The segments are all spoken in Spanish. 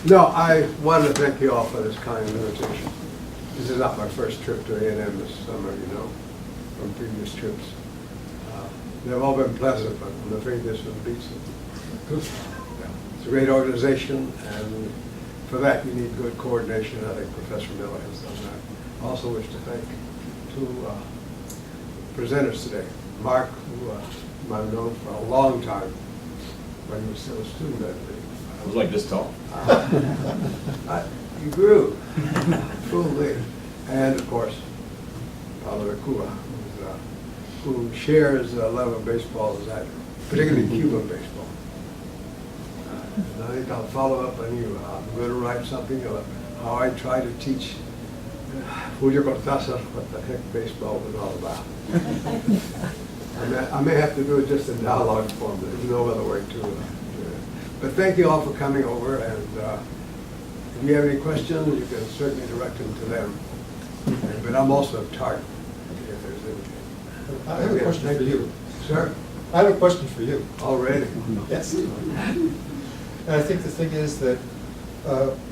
No, I wanted to thank you all for this kind invitation. This is not my first trip to A&M this summer, you know, from previous trips. They've all been pleasant, but I'm afraid this one beats it. Yeah. It's a great organization, and for that you need good coordination. I think Professor Miller has done that. I also wish to thank two presenters today. Mark, who I've known for a long time, when he was still a student, I believe. I was like this tall. You grew, fully. And of course, Paulo Recua, who shares a love of baseball as I do, particularly Cuban baseball. And I think I'll follow up on you. I'm going to write something about how I try to teach Julio Cortázar what the heck baseball was all about. I may have to do it just in dialogue form. There's no other way to do it. But thank you all for coming over, and if you have any questions, you can certainly direct them to them. But I'm also Tart, if there's anything. I have a question for you. Sir? I have a question for you. Already? Yes. And I think the thing is that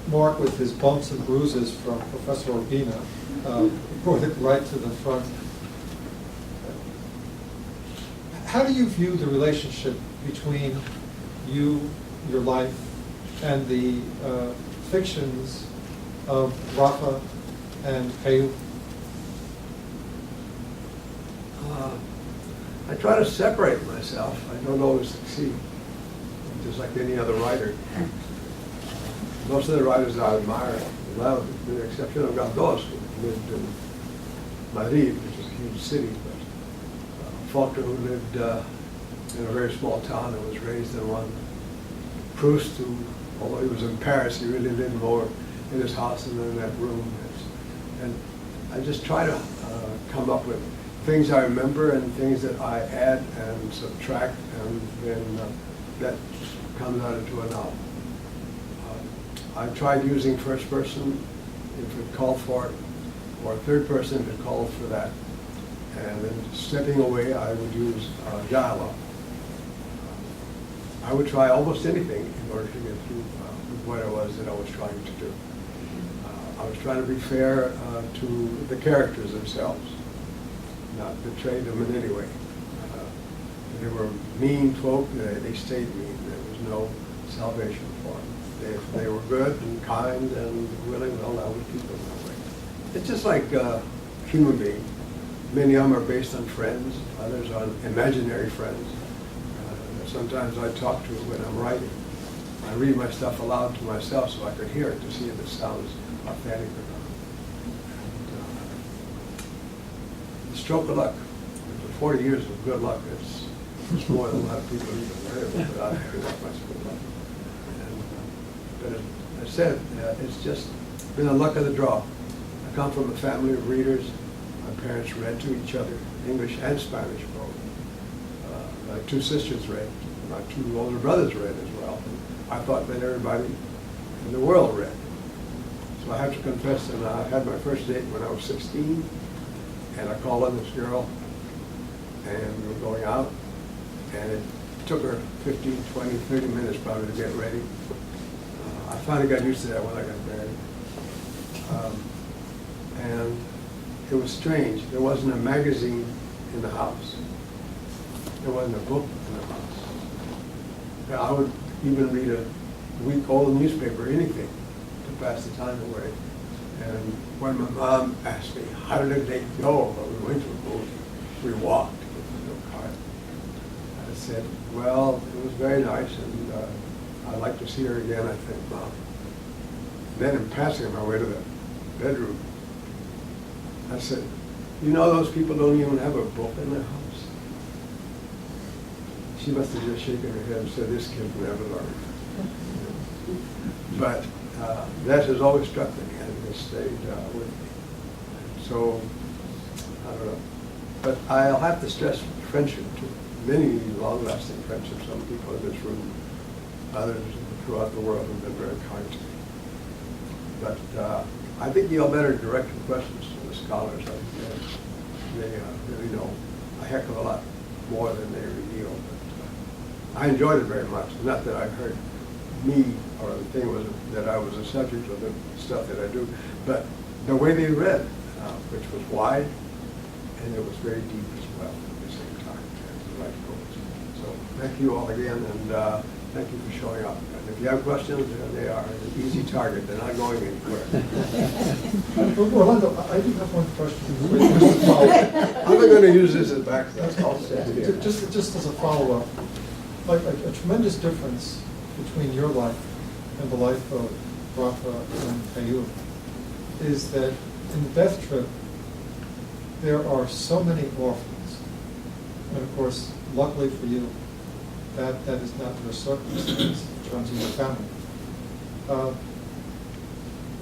Mark, with his bumps and bruises from Professor Urbina, brought it right to the front. How do you view the relationship between you, your life, and the fictions of Rafa and Caillou? I try to separate myself. I don't always succeed, just like any other writer. Most of the writers I admire, love, with the exception of Galdós, who lived in Madrid, which is a huge city, but Faulkner, who lived in a very small town and was raised in one. Proust, who, although he was in Paris, he really lived more in his house and in that room. And I just try to come up with things I remember and things that I add and subtract, and then that comes out into a novel. I tried using first person if it called for it, or third person if it called for that. And then stepping away, I would use dialogue. I would try almost anything in order to get through what it was that I was trying to do. I was trying to be fair to the characters themselves, not betray them in any way. They were mean folk, they stayed mean. There was no salvation for them. If they were good and kind and willing, well, I would keep them that way. It's just like human beings. Many of them are based on friends, others on imaginary friends. Sometimes I talk to it when I'm writing. I read my stuff aloud to myself so I could hear it to see if it sounds authentic or not. And, the stroke of luck. For 40 years of good luck, it's more than a lot of people even live without having that much good luck. And, but as I said, it's just been the luck of the draw. I come from a family of readers. My parents read to each other, English and Spanish both. My two sisters read. My two older brothers read as well. I thought that everybody in the world read. So I have to confess that I had my first date when I was 16, and I called on this girl, and we were going out, and it took her 15, 20, 30 minutes probably to get ready. I finally got used to that when I got married. And it was strange. There wasn't a magazine in the house. There wasn't a book in the house. I would even read a week-old newspaper, anything, to pass the time away. And when my mom asked me, how did the date go? Well, we went to a movie. We walked with no car. I said, well, it was very nice, and I'd like to see her again, I think, Mom. Then in passing my way to the bedroom, I said, you know those people don't even have a book in their house? She must have just shaken her head and said, this kid will never learn. But that has always struck me, and it stayed with me. So, I don't know. But I'll have to stress friendship too. Many long-lasting friendships. Some people in this room, others throughout the world have been very kind to me. But I think you all better direct your questions to the scholars. I think they really know a heck of a lot more than they reveal. But I enjoyed it very much. Not that I've heard me, or the thing was that I was a subject of the stuff that I do, but the way they read, which was wide, and it was very deep as well at the same time, as the life goes. So thank you all again, and thank you for showing up. And if you have questions, they are an easy target. They're not going anywhere. Orlando, I do have one question. Just a follow-up. I'm not going to use this as back. That's all set here. Just as a follow-up, like a tremendous difference between your life and the life of Rafa and Payú is that in the death trip, there are so many orphans. And of course, luckily for you, that is not your circumstance in terms of your family.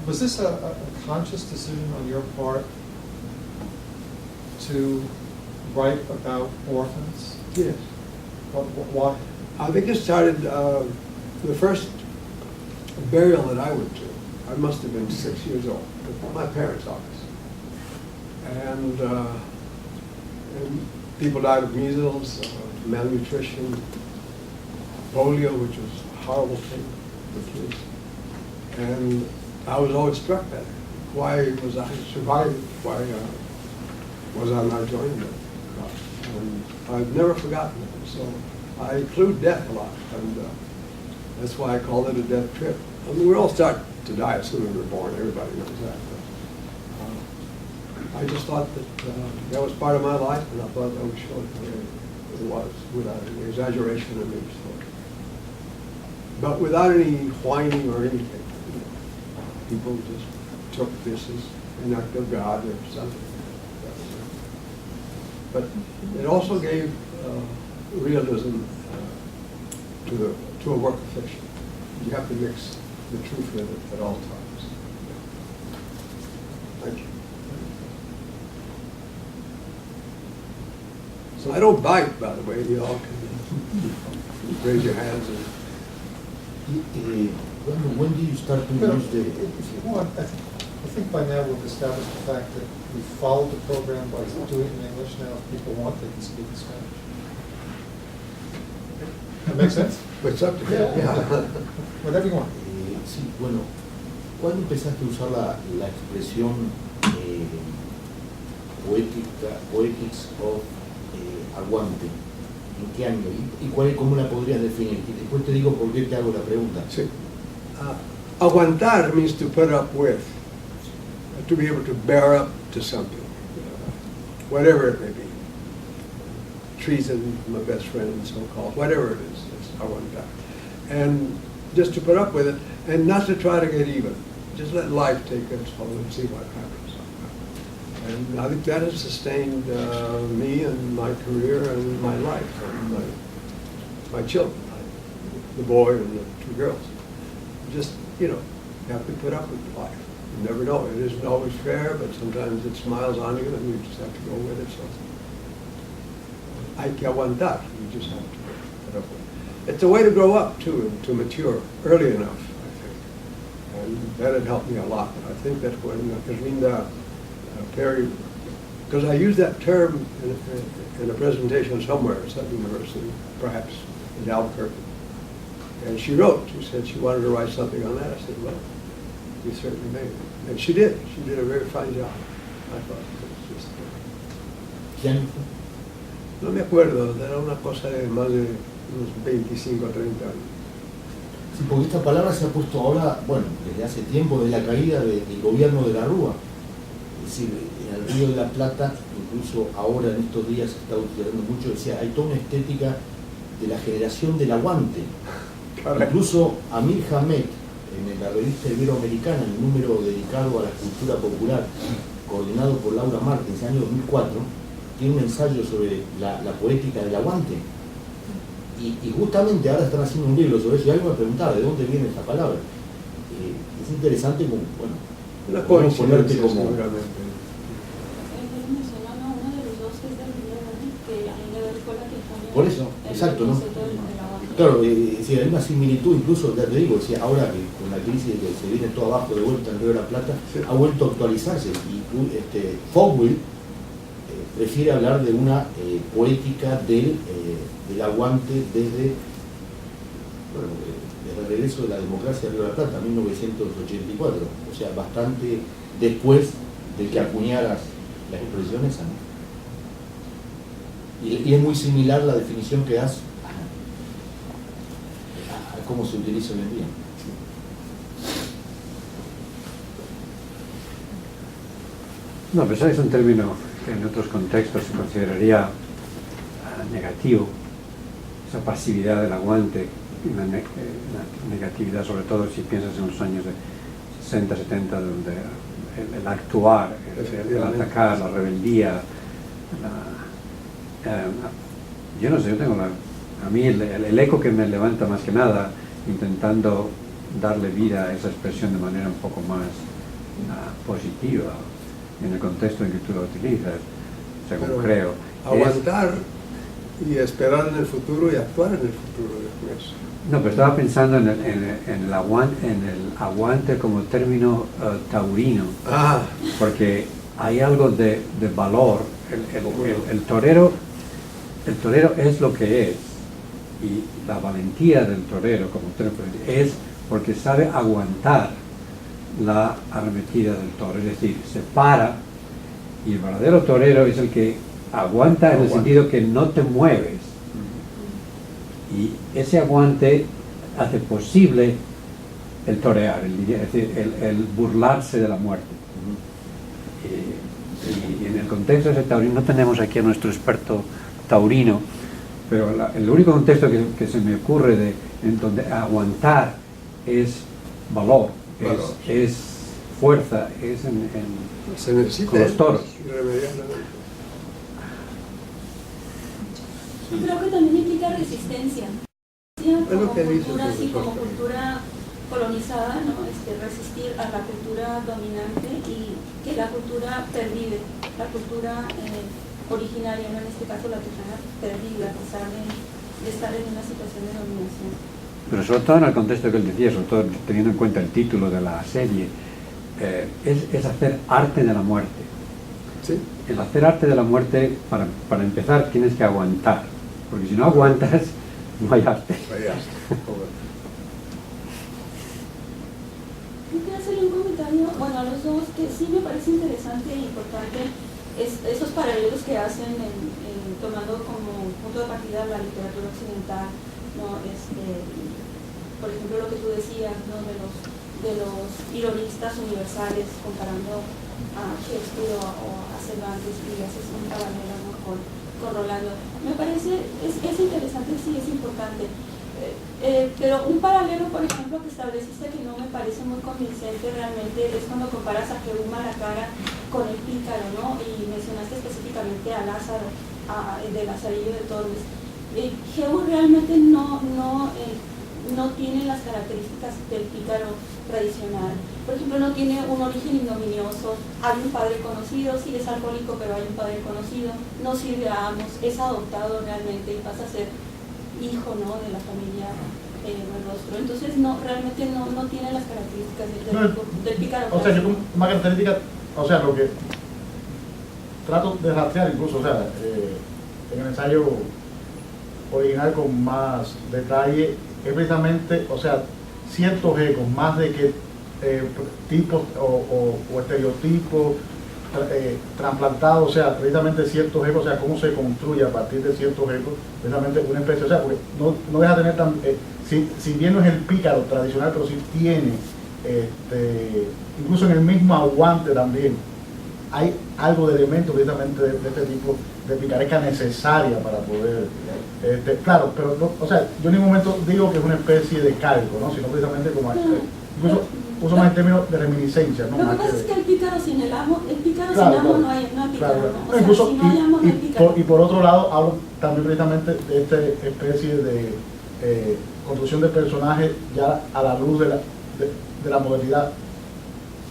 Was this a conscious decision on your part to write about orphans? Yes. Why? I think it started, the first burial that I went to, I must have been 6 years old, at my parents' office. And people died of measles, malnutrition, polio, which was a horrible thing for kids. And I was always struck by that. Why was I surviving? Why was I not joining them? And I've never forgotten it. So I include death a lot, and that's why I call it a death trip. I mean, we all start to die as soon as we're born. Everybody knows that. But, I just thought that was part of my life, and I thought I would show it the way it was, without any exaggeration of any story. But without any whining or anything. People just took this as an act of God or something. But it also gave realism to a work of fiction. You have to mix the truth with it at all times. Thank you. So I don't bite, by the way. You all can raise your hands. When do you start to Well, use the... if you want, I think by now we've established the fact that we followed the program by doing it in English. Now, if people want, they can speak in Spanish. That makes sense? What's up to Whatever you want. Sí, bueno, ¿cuándo empezaste a usar la expresión poetics of aguante? ¿En qué año? ¿Y cómo la podrías definir? Y después te digo por qué te hago la pregunta. Sí. Aguantar means to put up with, to be able to bear up to something, whatever it may be. Treason, my best friend, so-called, whatever it is, it's aguantar. And just to put up with it, and not to try to get even. Just let life take its toll and see what happens. And I think that has sustained me and my career and my life and my children, the boy and the two girls. Just, you have to put up with life. You never know. It isn't always fair, but sometimes it smiles on you and you just have to go with it. So hay que aguantar. You just have to put up with it. It's a way to grow up, too, and to mature early enough, I think. And that had helped me a lot. I think that when Erlinda Perry, because I used that term in a presentation somewhere at some university, perhaps in Albuquerque. And she wrote, she said she wanted to write something on that. I said, well, you certainly may. And she did. She did a very fine job, I thought. It was just, ¿Quién? no me acuerdo, era una cosa de más de unos 25 o 30 años. Sí, porque esta palabra se ha puesto ahora, bueno, desde hace tiempo, de la caída del gobierno de la Rúa. Es decir, en el Río de la Plata, incluso ahora en estos días se está utilizando mucho, decía, hay toda una estética de la generación del aguante. Correcto. Incluso Amir Hamed, en la revista Iberoamericana, en el número dedicado a la cultura popular, coordinado por Laura Martins, en el año 2004, tiene un ensayo sobre la poética del aguante. Y justamente ahora están haciendo un libro sobre eso, y alguien me preguntaba, ¿de dónde viene esta palabra? Es interesante, como, bueno, Una podemos ponerte coincidencia, como... seguramente. Por eso, exacto, ¿no? Claro, si hay una similitud, incluso, ya te digo, si ahora que con la crisis que se viene todo abajo de vuelta en Río de la Plata, sí, ha vuelto a actualizarse. Y Fogwill prefiere hablar de una poética del aguante desde el regreso de la democracia de Río de la Plata, 1984, o sea, bastante después de que acuñaras la expresión esa, ¿no? Y es muy similar la definición que das a cómo se utiliza hoy en día. No, pero es un término que en otros contextos se consideraría negativo, esa pasividad del aguante, una negatividad sobre todo si piensas en los años de 60, 70, donde el actuar, el atacar, la rebeldía, yo no sé, yo tengo a mí el eco que me levanta más que nada, intentando darle vida a esa expresión de manera un poco más positiva, en el contexto en que tú lo utilizas, según Pero creo. aguantar y esperar en el futuro y actuar en el futuro después. No, pero estaba pensando en el aguante como término taurino, porque hay algo de valor. El torero es lo que es, y la valentía del torero como término es porque sabe aguantar la arremetida del toro, es decir, se para, y el verdadero torero es el que aguanta en el sentido que no te mueves, y ese aguante hace posible el torear, es decir, el burlarse de la muerte. Y en el contexto de ese taurino, no tenemos aquí a nuestro experto taurino, pero el único contexto que se me ocurre en donde aguantar es valor, es fuerza, es se necesita con los toros. irremediablemente. Creo que también implica resistencia. Como cultura, así como cultura colonizada, ¿no? Resistir a la cultura dominante y que la cultura pervive, la cultura originaria, ¿no? En este caso la tejana, pervive a pesar de estar en una situación de dominación. Pero sobre todo en el contexto que él decía, sobre todo teniendo en cuenta el título de la serie, es hacer arte de la muerte. ¿Sí? El hacer arte de la muerte, para empezar, tienes que aguantar, porque si no aguantas, no hay arte. Yo quiero hacerle un comentario, bueno, a los dos, que sí me parece interesante e importante esos paralelos que hacen tomando como punto de partida la literatura occidental, ¿no? Por ejemplo, lo que tú decías, ¿no? de los ironistas universales, comparando a Shakespeare o a Cervantes, y haces un paralelo, ¿no? con Rolando. Me parece, es interesante, sí, es importante. Pero un paralelo, por ejemplo, que estableciste que no me parece muy convincente realmente es cuando comparas a Jehú Malacara con el pícaro, ¿no? Y mencionaste específicamente a Lázaro, de Lazarillo de Tormes. Jehú realmente no tiene las características del pícaro tradicional. Por ejemplo, no tiene un origen ignominioso, hay un padre conocido, sí es alcohólico, pero hay un padre conocido, no sirve a amos, es adoptado realmente y pasa a ser hijo, ¿no? de la familia Rostro. Entonces realmente no tiene las características del pícaro. O sea, yo como una característica, o sea, lo que trato de rastrear incluso, o sea, en el ensayo original con más detalle, es precisamente, o sea, ciertos ecos, más de que tipos o estereotipos trasplantados, o sea, precisamente ciertos ecos, o sea, cómo se construye a partir de ciertos ecos, precisamente una especie, o sea, porque no deja de tener tan, si bien no es el pícaro tradicional, pero sí tiene, incluso en el mismo aguante también, hay algo de elementos precisamente de este tipo de picaresca necesaria para poder, claro, pero no, o sea, yo en ningún momento digo que es una especie de calco, ¿no? Sino precisamente como, incluso uso más el término de reminiscencia, ¿no? Lo que pasa es que el pícaro sin el amo, claro, sin amo claro, no hay pícaro, claro, ¿no? O sea, incluso, si no hay amo no hay pícaro. y por otro lado, hablo también precisamente de esta especie de construcción de personajes ya a la luz de la modernidad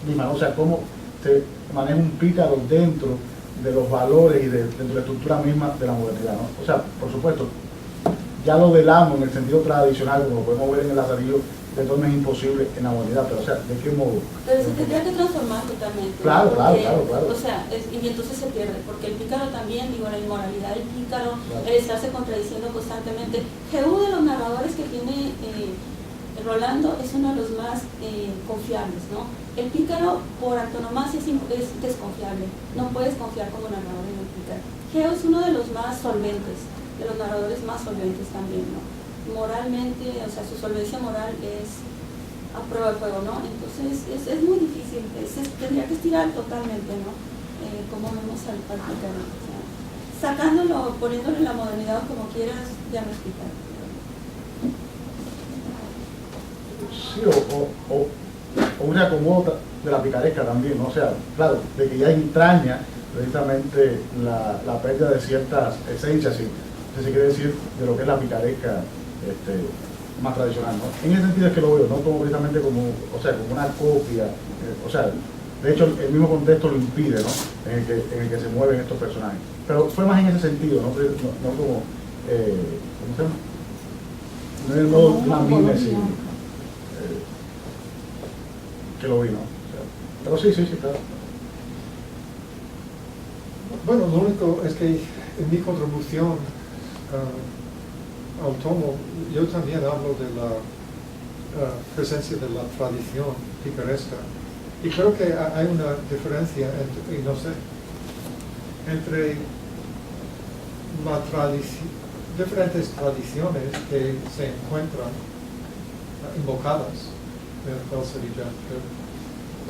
misma, ¿no? O sea, cómo se maneja un pícaro dentro de los valores y dentro de la estructura misma de la modernidad, ¿no? O sea, por supuesto, ya lo del amo en el sentido tradicional, como lo podemos ver en el Lazarillo de Tormes, es imposible en la modernidad, pero o sea, ¿de qué modo? Pero se tendría que transformar totalmente. Claro, ¿no? claro, Porque, claro. O sea, y entonces se pierde, porque el pícaro también, digo, la inmoralidad del pícaro, Claro. el estarse contradiciendo constantemente. Jehú, de los narradores que tiene Rolando es uno de los más confiables, ¿no? El pícaro por antonomasia es desconfiable, no puedes confiar como narrador en el pícaro. Geo es uno de los más solventes, de los narradores más solventes también, ¿no? Moralmente, o sea, su solvencia moral es a prueba de fuego, ¿no? Entonces es muy difícil, tendría que estirar totalmente, ¿no? Como vemos al pícaro, o sea, sacándolo, poniéndolo en la modernidad como quieras, ya no es pícaro. Sí, o un acomodo de la picaresca también, ¿no? O sea, claro, de que ya entraña precisamente la pérdida de ciertas esencias, si se quiere decir, de lo que es la picaresca más tradicional, ¿no? En ese sentido es que lo veo, no como precisamente como, o sea, como una copia, o sea, de hecho el mismo contexto lo impide, ¿no? En el que se mueven estos personajes. Pero fue más en ese sentido, no como, ¿cómo se llama? No en el modo de una mímesis que lo vi, ¿no? O sea, pero sí, claro. Bueno, lo único es que en mi contribución al tomo, yo también hablo de la presencia de la tradición picaresca. Y creo que hay una diferencia entre diferentes tradiciones que se encuentran invocadas en el Sevilla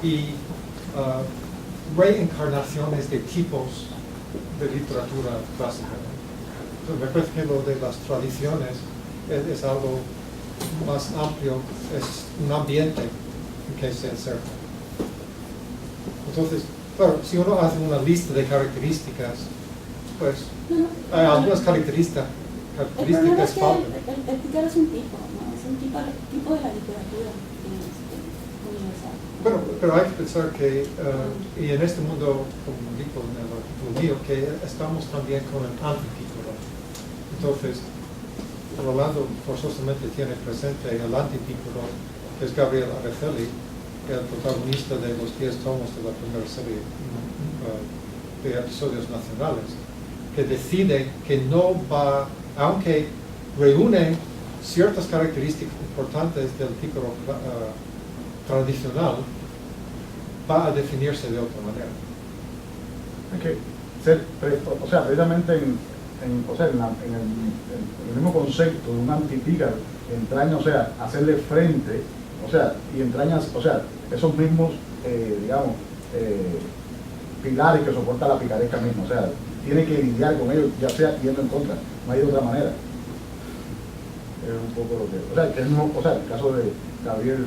y reencarnaciones de tipos de literatura clásica. Entonces, me parece que lo de las tradiciones es algo más amplio, es un ambiente en que se inserta. Entonces, claro, si uno hace una lista de características, pues hay algunas características El problema es que faltan. el pícaro es un tipo, ¿no? Es un tipo de la literatura universal. Bueno, pero hay que pensar que, y en este mundo, como dijo en el artículo mío, que estamos también con el antipícaro. Entonces, Rolando forzosamente tiene presente el antipícaro, que es Gabriel Araceli, el protagonista de los 10 tomos de la primera serie de episodios nacionales, que decide que no va, aunque reúne ciertas características importantes del pícaro tradicional, va a definirse de otra manera. Es que, o sea, precisamente en el mismo concepto de un antipícaro, entraña, o sea, hacerle frente, o sea, y entrañas, o sea, esos mismos, digamos, pilares que soporta la picaresca misma, o sea, tiene que lidiar con ellos, ya sea yendo en contra, no hay de otra manera. Es un poco lo que, o sea, que es no, o sea, el caso de Gabriel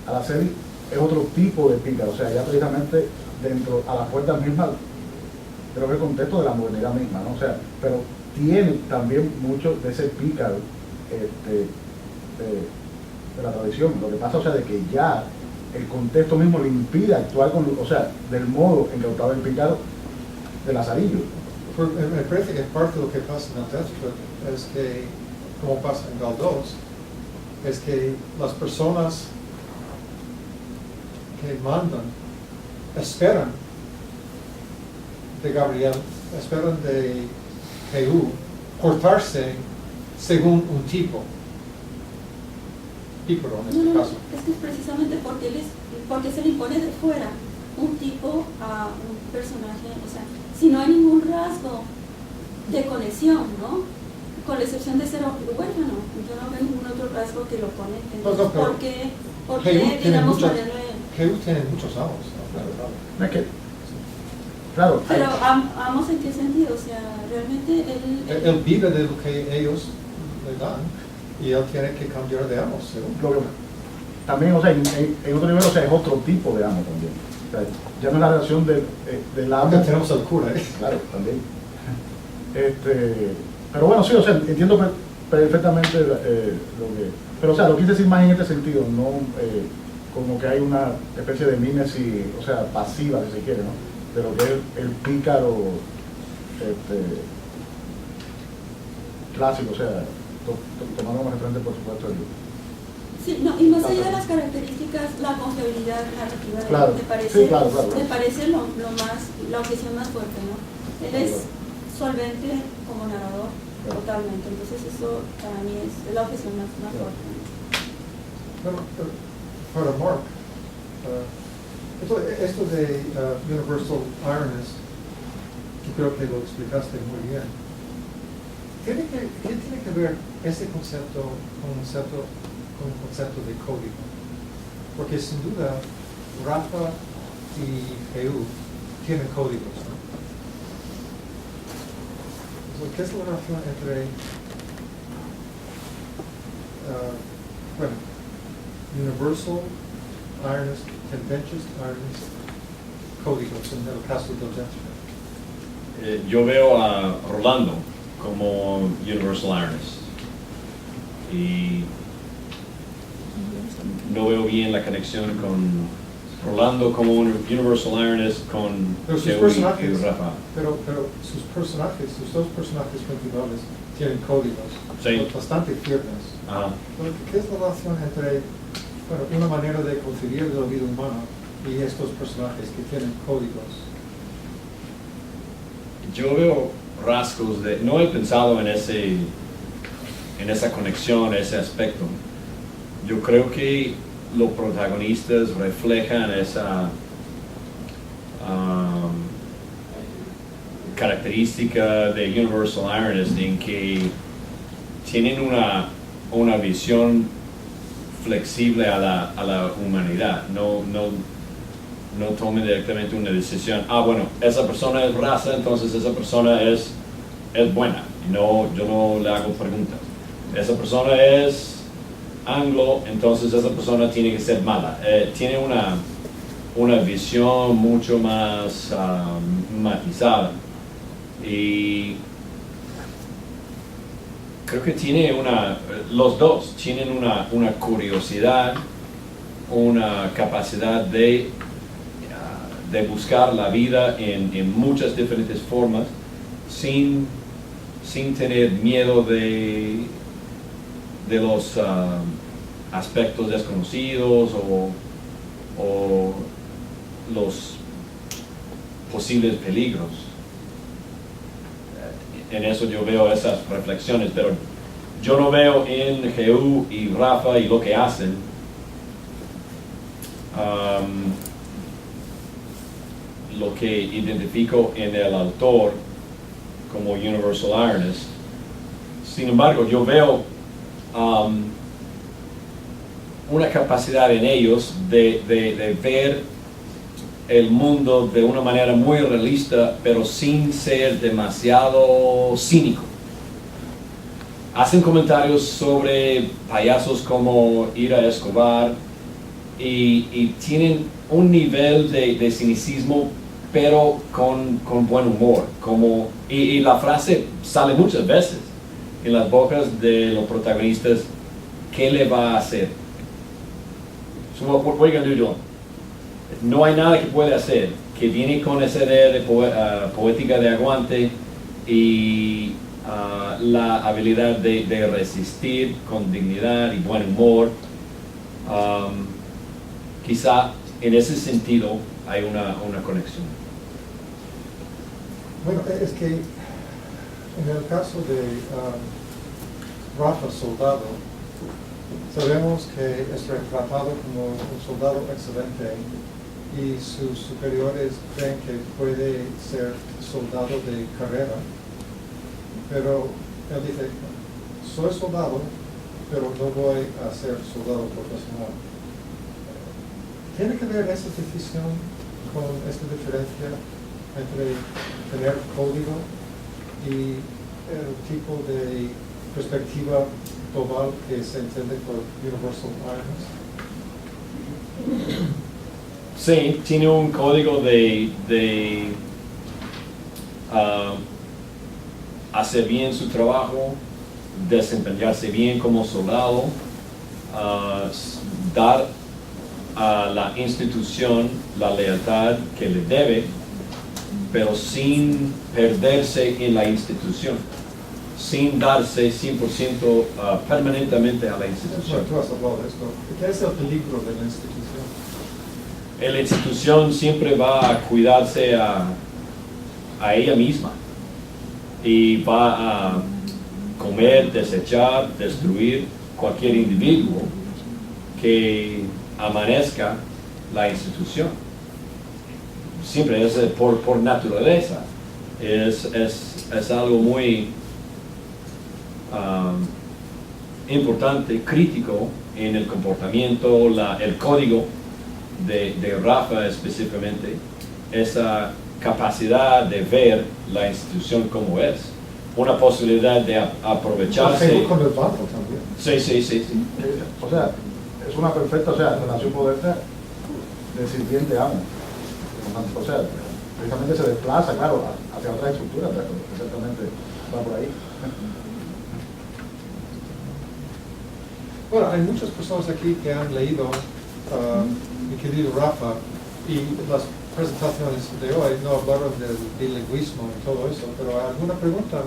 Araceli es otro tipo de pícaro, o sea, ya precisamente dentro, a las puertas mismas, creo que el contexto de la modernidad misma, ¿no? O sea, pero tiene también mucho de ese pícaro de la tradición. Lo que pasa, o sea, de que ya el contexto mismo le impide actuar con, o sea, del modo en que actuaba el pícaro de Lazarillo. Me parece que parte de lo que pasa en el Deathstroke es que, como pasa en Galdós, es que las personas que mandan esperan de Gabriel, esperan de Jehú portarse según un tipo, pícaro en este caso. Es que es precisamente porque se le impone de fuera un tipo a un personaje, o sea, si no hay ningún rasgo de conexión, ¿no? Con la excepción de ser huérfano, yo no veo ningún otro rasgo que lo conecte. Entonces, ¿por qué digamos, ponerle? Jehú tiene muchos amos. Es que, claro. Pero amos en qué sentido, o sea, realmente Él vive de lo que ellos le dan y él tiene que cambiar de amos, según. También, o sea, en otro nivel, o sea, es otro tipo de amo también. O sea, ya no es la relación del amo. Acá tenemos al cura, ¿eh? Claro, también. Pero bueno, sí, o sea, entiendo perfectamente lo que... Pero, o sea, lo quise decir más en este sentido, no como que hay una especie de mímesis, o sea, pasiva, si se quiere, ¿no? De lo que es el pícaro clásico, o sea, tomando como referente, por supuesto, el... Sí, no, y más allá de las características, la confiabilidad narrativa de claro, él, me parece, sí, claro. me parece la objeción más fuerte, ¿no? Él es solvente como narrador, totalmente. Entonces eso para mí es la objeción más fuerte. Bueno, para Mark, esto de Universal Ironist, que creo que lo explicaste muy bien, ¿qué tiene que ver ese concepto con un concepto de código? Porque sin duda Rafa y Heu tienen códigos, ¿no? Entonces, ¿qué es la relación entre Universal Ironist, Contentious Ironist, códigos en el caso de Dogencia? Yo veo a Rolando como Universal Ironist y no veo bien la conexión con Rolando como un Universal Ironist con Pero sus Joey y personajes, Rafa. pero sus dos personajes principales tienen códigos Sí. bastante firmes. Ajá. ¿Qué es la relación entre una manera de concebir la vida humana y estos personajes que tienen códigos? Yo veo rasgos de, no he pensado en esa conexión, ese aspecto. Yo creo que los protagonistas reflejan esa característica de Universal Ironist en que tienen una visión flexible a la humanidad. No tomen directamente una decisión, bueno, esa persona es raza, entonces esa persona es buena. No, yo no le hago preguntas. Esa persona es anglo, entonces esa persona tiene que ser mala. Tiene una visión mucho más matizada. Y creo que los dos tienen una curiosidad, una capacidad de buscar la vida en muchas diferentes formas sin tener miedo de los aspectos desconocidos o los posibles peligros. En eso yo veo esas reflexiones, pero yo no veo en Heu y Rafa y lo que hacen lo que identifico en el autor como Universal Ironist. Sin embargo, yo veo una capacidad en ellos de ver el mundo de una manera muy realista, pero sin ser demasiado cínico. Hacen comentarios sobre payasos como Ira Escobar y tienen un nivel de cynicismo, pero con buen humor. Y la frase sale muchas veces en las bocas de los protagonistas: ¿qué le va a hacer? So what are you going to do to him? No hay nada que puede hacer, que viene con esa idea de poética de aguante y la habilidad de resistir con dignidad y buen humor. Quizá en ese sentido hay una conexión. Bueno, es que en el caso de Rafa Soldado, sabemos que es retratado como un soldado excelente y sus superiores creen que puede ser soldado de carrera, pero él dice: soy soldado, pero no voy a ser soldado profesional. ¿Tiene que ver esa decisión con esta diferencia entre tener código y el tipo de perspectiva global que se entiende por Universal Ironist? Sí, tiene un código de hacer bien su trabajo, desempeñarse bien como soldado, dar a la institución la lealtad que le debe, pero sin perderse en la institución, sin darse 100% permanentemente a la institución. Tú has hablado de esto. ¿Qué es el peligro de la institución? La institución siempre va a cuidarse a ella misma y va comer, desechar, destruir cualquier individuo que amanezca la institución. Siempre es por naturaleza. Es algo muy importante, crítico en el comportamiento, el código de Rafa específicamente, esa capacidad de ver la institución como es, una posibilidad de aprovecharse. Facebook con el pato también. Sí. O sea, es una perfecta, o sea, relación moderna de sirviente-amo. O sea, precisamente se desplaza, claro, hacia otras estructuras, pero exactamente va por ahí. Bueno, hay muchas personas aquí que han leído mi querido Rafa, y las presentaciones de hoy no hablaron del bilingüismo y todo eso, pero ¿alguna pregunta?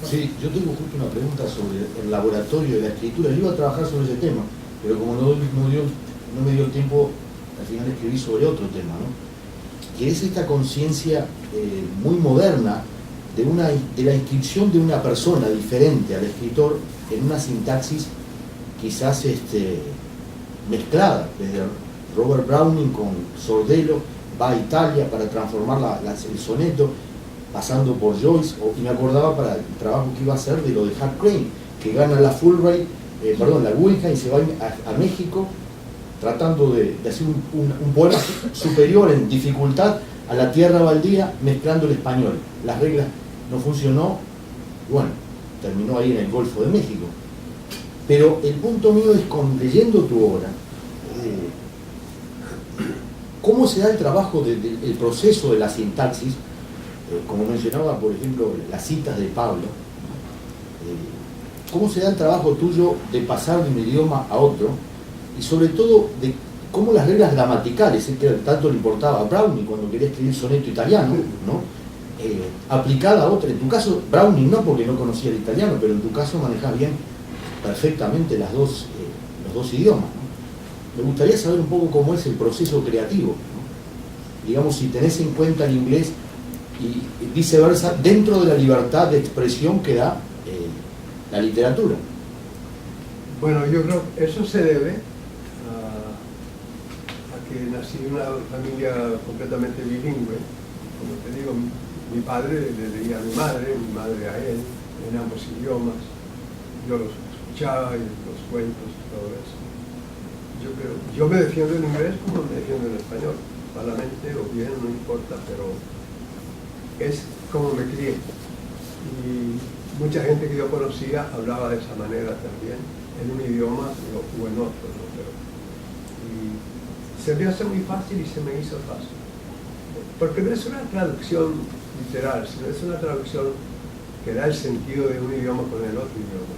Sí, yo tengo justo una pregunta sobre el laboratorio de la escritura. Yo iba a trabajar sobre ese tema, pero como no me dio tiempo, al final escribí sobre otro tema, ¿no? Que es esta conciencia muy moderna de la inscripción de una persona diferente al escritor en una sintaxis quizás mezclada, desde Robert Browning con Sordello, va a Italia para transformar el soneto, pasando por Joyce, y me acordaba para el trabajo que iba a hacer de lo de Hart Crane, que gana la Fulbright, la Guggenheim, y se va a México tratando de hacer un poema superior en dificultad a la tierra baldía, mezclando el español. Las reglas no funcionó, y bueno, terminó ahí en el Golfo de México. Pero el punto mío es, leyendo tu obra, cómo se da el trabajo el proceso de la sintaxis, como mencionaba, por ejemplo, las citas de Pablo, cómo se da el trabajo tuyo de pasar de un idioma a otro, y sobre todo de cómo las reglas gramaticales, que tanto le importaba a Browning cuando quería escribir soneto italiano, ¿no? Aplicada a otra. En tu caso, Browning no, porque no conocía el italiano, pero en tu caso manejas bien perfectamente los dos idiomas, ¿no? Me gustaría saber un poco cómo es el proceso creativo, ¿no? Digamos, si tenés en cuenta el inglés y viceversa, dentro de la libertad de expresión que da la literatura. Bueno, yo creo que eso se debe a que nací en una familia completamente bilingüe. Como te digo, mi padre le leía a mi madre a él, en ambos idiomas. Yo los escuchaba y los cuentos y todo eso. Yo me defiendo en inglés como me defiendo en español, malamente o bien, no importa, pero es como me crié. Y mucha gente que yo conocía hablaba de esa manera también, en un idioma o en otro, ¿no? Y se me hace muy fácil y se me hizo fácil. Porque no es una traducción literal, sino es una traducción que da el sentido de un idioma con el otro idioma.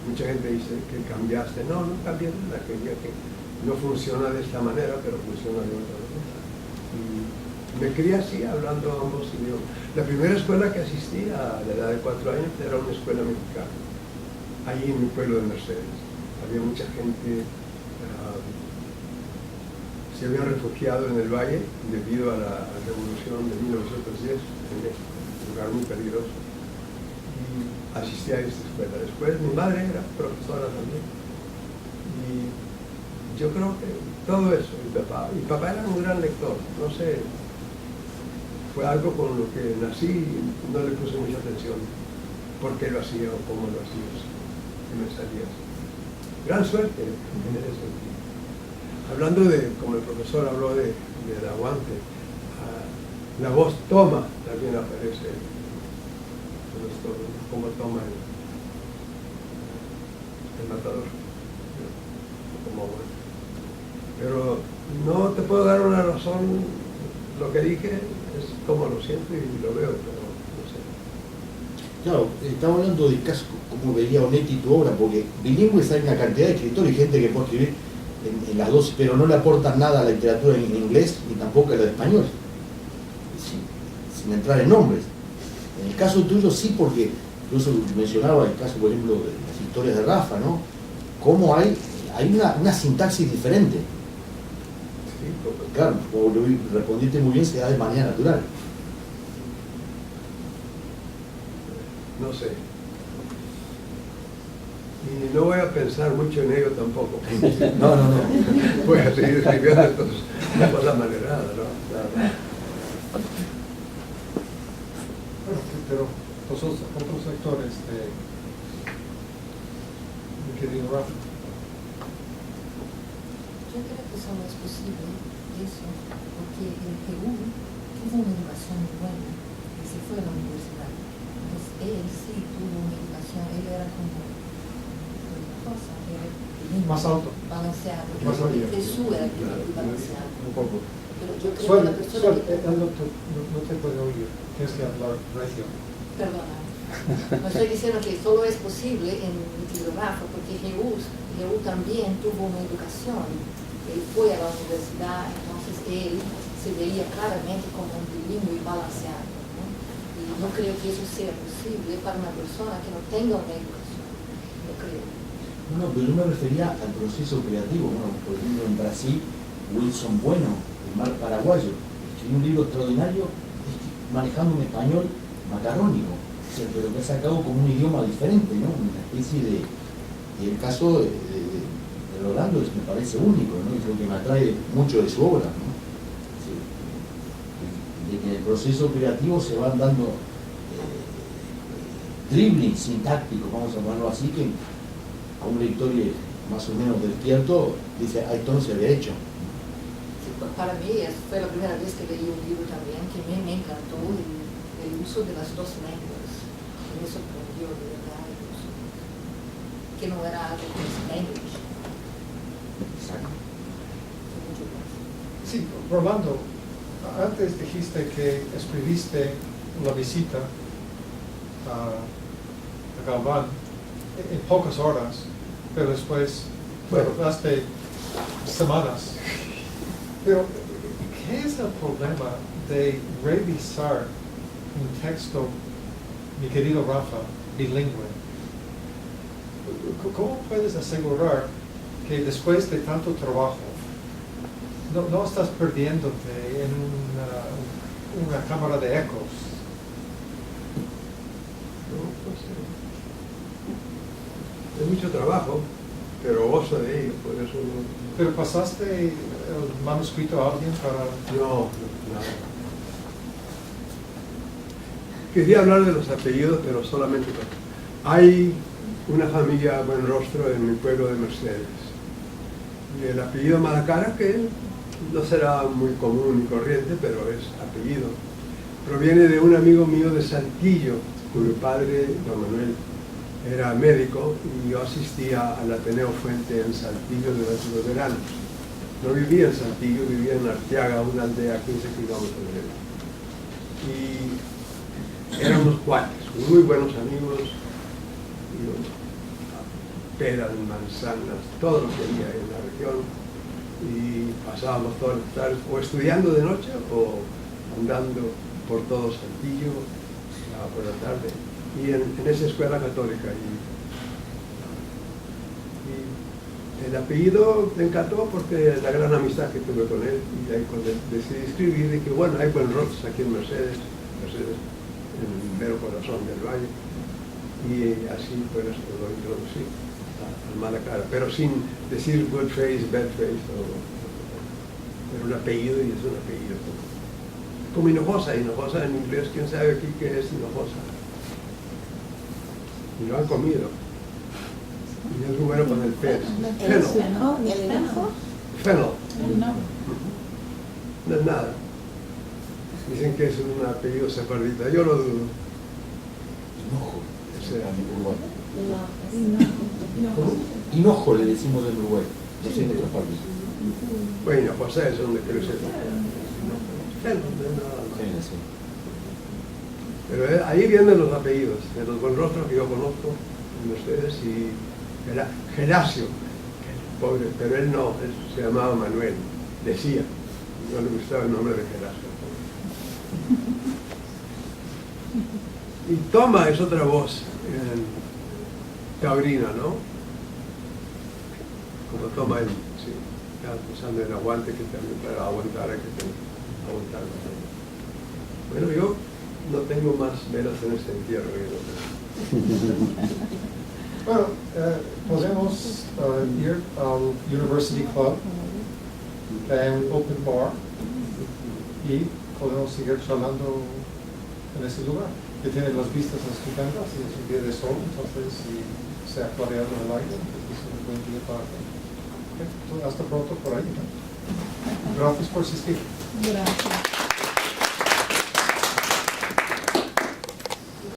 Mucha gente dice que cambiaste. No cambié nada, quería que no funciona de esta manera, pero funciona de otra manera. Y me crié así, hablando ambos idiomas. La primera escuela que asistí a la edad de 4 años era una escuela mexicana, ahí en mi pueblo de Mercedes. Había mucha gente, se habían refugiado en el valle debido a la revolución de 1910 en México, un lugar muy peligroso. Asistí a esta escuela. Después mi madre era profesora también. Y yo creo que todo eso, mi papá era un gran lector, no sé, fue algo con lo que nací y no le puse mucha atención por qué lo hacía o cómo lo hacía, que me salía así. Gran suerte en ese sentido. Hablando de, como el profesor habló del aguante, la voz toma también aparece. Como toma el matador, como, pero no te puedo dar una razón. Lo que dije es como lo siento y lo veo, pero no sé. Claro, estamos hablando del caso como veía Onetti tu obra, porque bilingües hay una cantidad de escritores y gente que puede escribir en las dos, pero no le aportan nada a la literatura en inglés ni tampoco a la de español, sin entrar en nombres. En el caso tuyo sí, porque incluso mencionaba el caso, por ejemplo, de las historias de Rafa, ¿no? Cómo hay una sintaxis diferente. Sí, claro, como lo respondiste muy bien, se da de manera natural. No sé. Y no voy a pensar mucho en ello tampoco. No, no, no. Voy a seguir escribiendo entonces, de cosa manerada, ¿no? Claro. Bueno, pero los otros sectores de mi querido Rafa. Yo creo que solo es posible eso, porque el GU tuvo una educación muy buena y se fue a la universidad. Entonces él sí tuvo una educación, él era como una cosa, era Más alto. balanceado. Más alto. Jesús era muy balanceado. Un poco. Pero yo creo que la persona que... No te puede oír, tienes que hablar recio. Perdona. No estoy diciendo que solo es posible en mi querido Rafa, porque Jesús también tuvo una educación. Él fue a la universidad, entonces él se veía claramente como un bilingüe balanceado, ¿no? Y no creo que eso sea posible para una persona que no tenga una educación. No creo. No, pero yo me refería al proceso creativo. Bueno, por ejemplo, en Brasil, Wilson Bueno, el mar paraguayo, escribió un libro extraordinario manejando un español macarrónico, o sea, pero que ha sacado como un idioma diferente, ¿no? Una especie de... Y el caso de Rolando me parece único, ¿no? Es lo que me atrae mucho de su obra, ¿no? Sí. De que en el proceso creativo se van dando dribbling sintáctico, vamos a ponerlo así, que a un lector más o menos despierto dice, ah, entonces de hecho. Sí, para mí fue la primera vez que leí un libro también que me encantó el uso de las dos lenguas. Me sorprendió de verdad el uso. Que no era algo que es language. Exacto. Mucho más. Sí, Rolando, antes dijiste que escribiste la visita a Galván en pocas horas, pero después tardaste semanas. Pero, ¿qué es el problema de revisar un texto, mi querido Rafa, bilingüe? ¿Cómo puedes asegurar que después de tanto trabajo no estás perdiéndote en una cámara de ecos? No, pues, es mucho trabajo, pero gozo de ello, por eso no. ¿Pero pasaste el manuscrito a alguien para...? No, nada. Quería hablar de los apellidos, pero solamente hay una familia buen rostro en mi pueblo de Mercedes. Y el apellido Malacara, que no será muy común ni corriente, pero es apellido, proviene de un amigo mío de Saltillo, cuyo padre, don Manuel, era médico, y yo asistía al Ateneo Fuente en Saltillo durante los veranos. No vivía en Saltillo, vivía en Arteaga, una aldea a 15 kilómetros de él. Y éramos cuates, muy buenos amigos, y peras, manzanas, todo lo que había en la región, y pasábamos todas las tardes o estudiando de noche o andando por todo Saltillo por la tarde, y en esa escuela católica. Y el apellido me encantó porque la gran amistad que tuve con él, y ahí cuando decidí escribir dije, bueno, hay buen rostros aquí en Mercedes, en el mero corazón del valle, y así pues lo introducí al Malacara, pero sin decir good face, bad face, pero un apellido, y es un apellido. Como Hinojosa en inglés, quién sabe aquí qué es Hinojosa. Y lo han comido. Y es muy bueno con el pez. Fennel. Fennel. No es nada. Dicen que es un apellido sefardita, yo lo dudo. Hinojo. Ese Hinojo le decimos en Uruguay, no sé en otras partes. bueno, José es donde crece. Fennel, no es nada más. Sí, sí. Pero ahí vienen los apellidos, de los buen rostros que yo conozco en ustedes, y Geracio, pobre, pero él no, él se llamaba Manuel, decía, no le gustaba el nombre de Geracio. Y Toma es otra voz taurina, ¿no? Como toma él, sí, ya usando el aguante, que también para aguantar hay que aguantar. Bueno, yo no tengo más velas en este entierro. Bueno, podemos ir al University Club, que hay un open bar, y podemos seguir charlando en ese lugar, que tiene las vistas estupendas y es un día de sol, entonces si se ha clareado el aire, es un buen día para hacer. Okay, hasta pronto por ahí, ¿no? Gracias por asistir. Gracias.